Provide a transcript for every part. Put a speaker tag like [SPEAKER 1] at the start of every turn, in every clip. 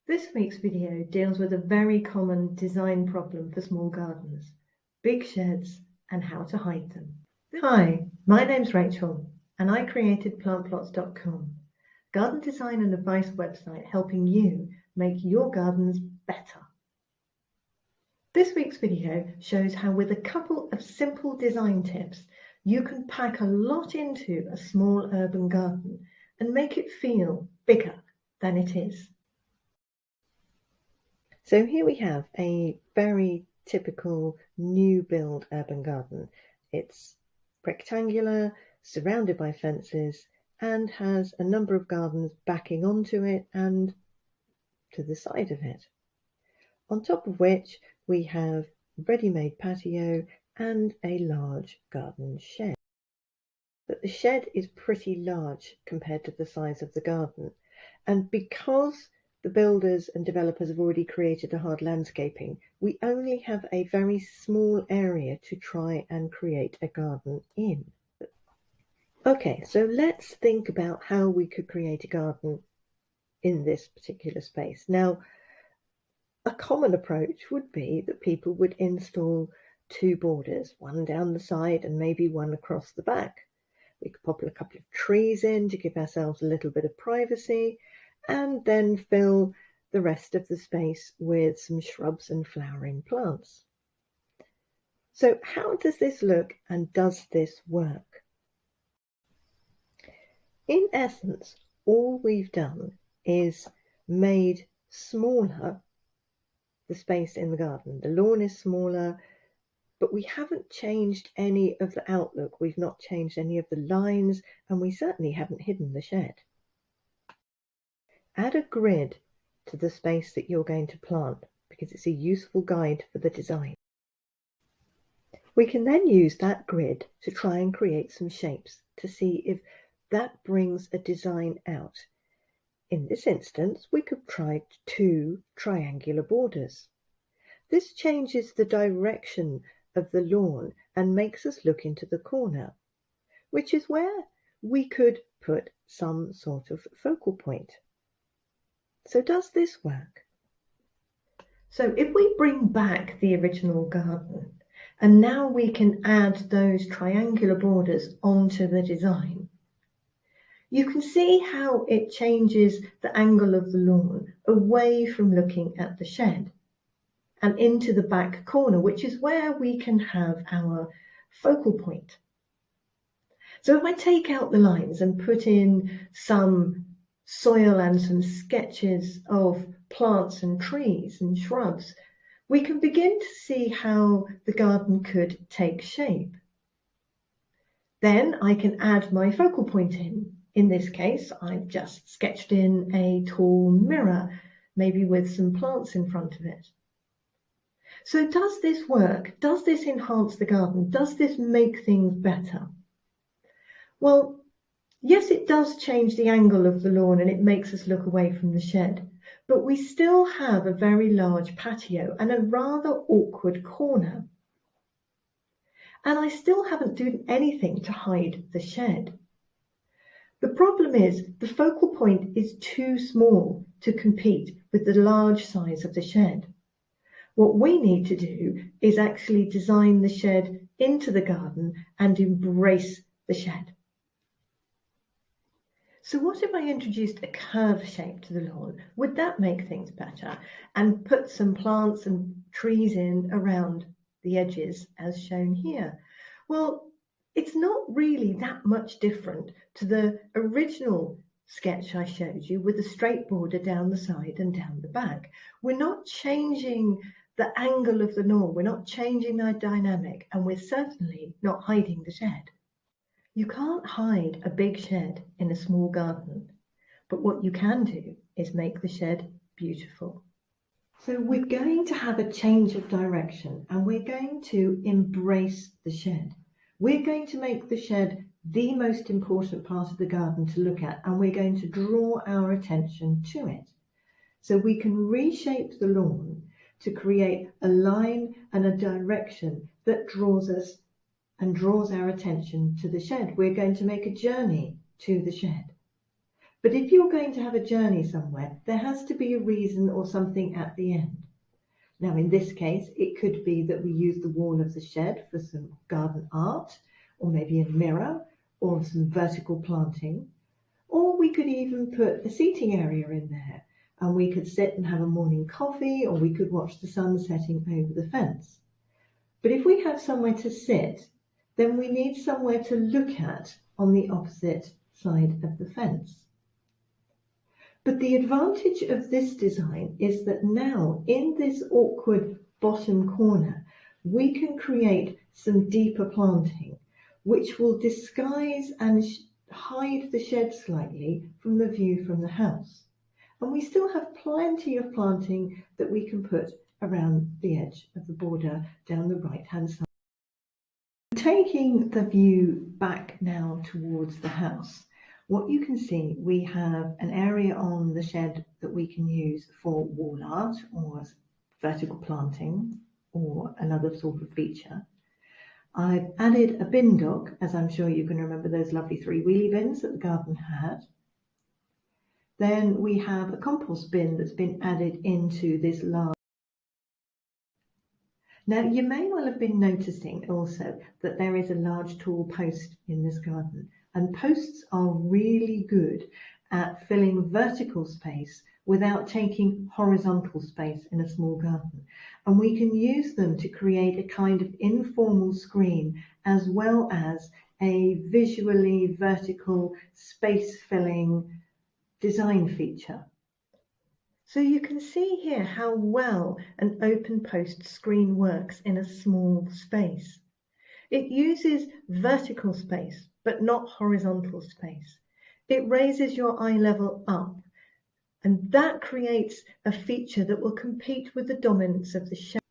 [SPEAKER 1] This week's video deals with a very common design problem for small gardens, big sheds and how to hide them. Hi, my name's Rachel and I created PlantPlots.com, garden design and advice website helping you make your gardens better. This week's video shows how with a couple of simple design tips you can pack a lot into a small urban garden and make it feel bigger than it is. So here we have a very typical new build urban garden. It's rectangular, surrounded by fences, and has a number of gardens backing onto it and to the side of it. On top of which we have ready-made patio and a large garden shed. But the shed is pretty large compared to the size of the garden, and because the builders and developers have already created a hard landscaping, we only have a very small area to try and create a garden in. Okay, so let's think about how we could create a garden in this particular space. Now, a common approach would be that people would install two borders, one down the side and maybe one across the back. We could pop a couple of trees in to give ourselves a little bit of privacy, and then fill the rest of the space with some shrubs and flowering plants. So how does this look and does this work? In essence, all we've done is made smaller the space in the garden. The lawn is smaller, but we haven't changed any of the outlook. We've not changed any of the lines, and we certainly haven't hidden the shed. Add a grid to the space that you're going to plant because it's a useful guide for the design. We can then use that grid to try and create some shapes to see if that brings a design out. In this instance, we could try two triangular borders. This changes the direction of the lawn and makes us look into the corner, which is where we could put some sort of focal point. So does this work? So if we bring back the original garden, and now we can add those triangular borders onto the design, you can see how it changes the angle of the lawn away from looking at the shed and into the back corner, which is where we can have our focal point. So if I take out the lines and put in some soil and some sketches of plants and trees and shrubs, we can begin to see how the garden could take shape. Then I can add my focal point in. In this case, I've just sketched in a tall mirror, maybe with some plants in front of it. So does this work? Does this enhance the garden? Does this make things better? Well, yes, it does change the angle of the lawn and it makes us look away from the shed, but we still have a very large patio and a rather awkward corner. And I still haven't done anything to hide the shed. The problem is the focal point is too small to compete with the large size of the shed. What we need to do is actually design the shed into the garden and embrace the shed. So what if I introduced a curve shape to the lawn? Would that make things better? And put some plants and trees in around the edges as shown here? Well, it's not really that much different to the original sketch I showed you with a straight border down the side and down the back. We're not changing the angle of the lawn, we're not changing the dynamic, and we're certainly not hiding the shed. You can't hide a big shed in a small garden, but what you can do is make the shed beautiful. So we're going to have a change of direction and we're going to embrace the shed. We're going to make the shed the most important part of the garden to look at, and we're going to draw our attention to it. So we can reshape the lawn to create a line and a direction that draws us and draws our attention to the shed. We're going to make a journey to the shed. But if you're going to have a journey somewhere, there has to be a reason or something at the end. Now, in this case, it could be that we use the wall of the shed for some garden art, or maybe a mirror, or some vertical planting. Or we could even put a seating area in there, and we could sit and have a morning coffee, or we could watch the sun setting over the fence. But if we have somewhere to sit, then we need somewhere to look at on the opposite side of the fence. But the advantage of this design is that now in this awkward bottom corner, we can create some deeper planting, which will disguise and hide the shed slightly from the view from the house. And we still have plenty of planting that we can put around the edge of the border down the right-hand side. Taking the view back now towards the house, what you can see, we have an area on the shed that we can use for wall art or vertical planting or another sort of feature. I've added a bin dock, as I'm sure you can remember those lovely 3 wheelie bins that the garden had. Then we have a compost bin that's been added into this large. Now, you may well have been noticing also that there is a large tall post in this garden, and posts are really good at filling vertical space without taking horizontal space in a small garden. And we can use them to create a kind of informal screen as well as a visually vertical space filling design feature. So you can see here how well an open post screen works in a small space. It uses vertical space, but not horizontal space. It raises your eye level up, and that creates a feature that will compete with the dominance of the shed.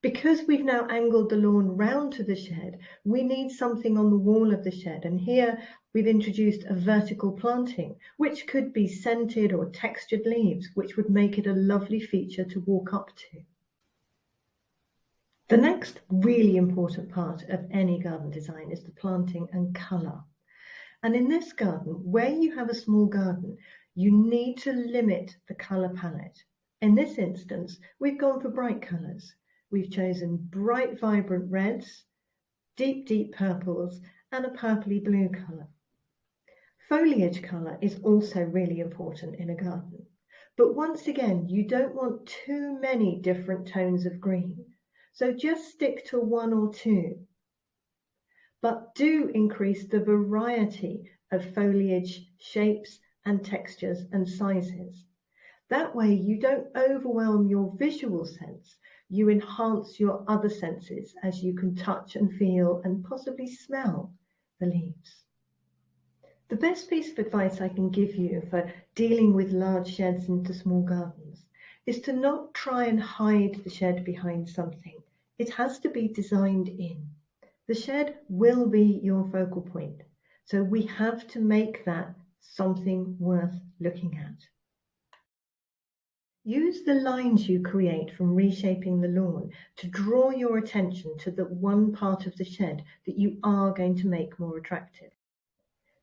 [SPEAKER 1] Because we've now angled the lawn round to the shed, we need something on the wall of the shed, and here we've introduced a vertical planting, which could be scented or textured leaves, which would make it a lovely feature to walk up to. The next really important part of any garden design is the planting and colour. And in this garden, where you have a small garden, you need to limit the colour palette. In this instance, we've gone for bright colours. We've chosen bright, vibrant reds, deep purples, and a purpley blue colour. Foliage colour is also really important in a garden. But once again, you don't want too many different tones of green. So just stick to 1 or 2. But do increase the variety of foliage shapes and textures and sizes. That way you don't overwhelm your visual sense. You enhance your other senses as you can touch and feel and possibly smell the leaves. The best piece of advice I can give you for dealing with large sheds into small gardens is to not try and hide the shed behind something. It has to be designed in. The shed will be your focal point, so we have to make that something worth looking at. Use the lines you create from reshaping the lawn to draw your attention to the one part of the shed that you are going to make more attractive.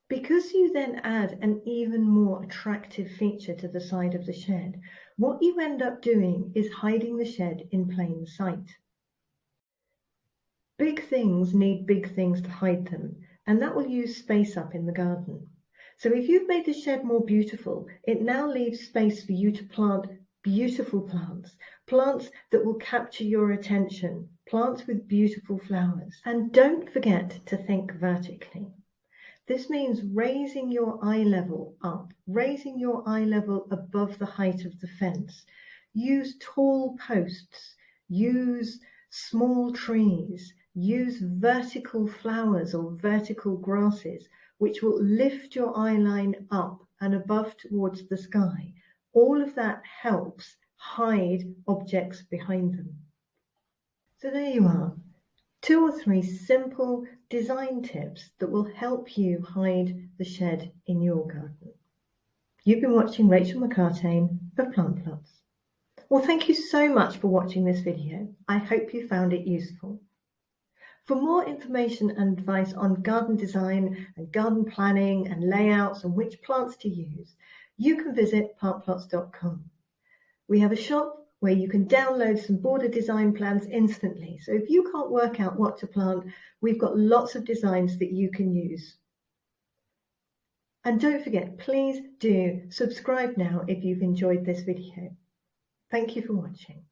[SPEAKER 1] Because you then add an even more attractive feature to the side of the shed, what you end up doing is hiding the shed in plain sight. Big things need big things to hide them, and that will use space up in the garden. So if you've made the shed more beautiful, it now leaves space for you to plant beautiful plants, plants that will capture your attention, plants with beautiful flowers. And don't forget to think vertically. This means raising your eye level up, raising your eye level above the height of the fence. Use tall posts, use small trees, use vertical flowers or vertical grasses, which will lift your eye line up and above towards the sky. All of that helps hide objects behind them. So there you are, 2 or 3 simple design tips that will help you hide the shed in your garden. You've been watching Rachel McCartain of PlantPlots. Well, thank you so much for watching this video. I hope you found it useful. For more information and advice on garden design and garden planning and layouts and which plants to use, you can visit PlantPlots.com. We have a shop where you can download some border design plans instantly. So if you can't work out what to plant, we've got lots of designs that you can use. And don't forget, please do subscribe now if you've enjoyed this video. Thank you for watching.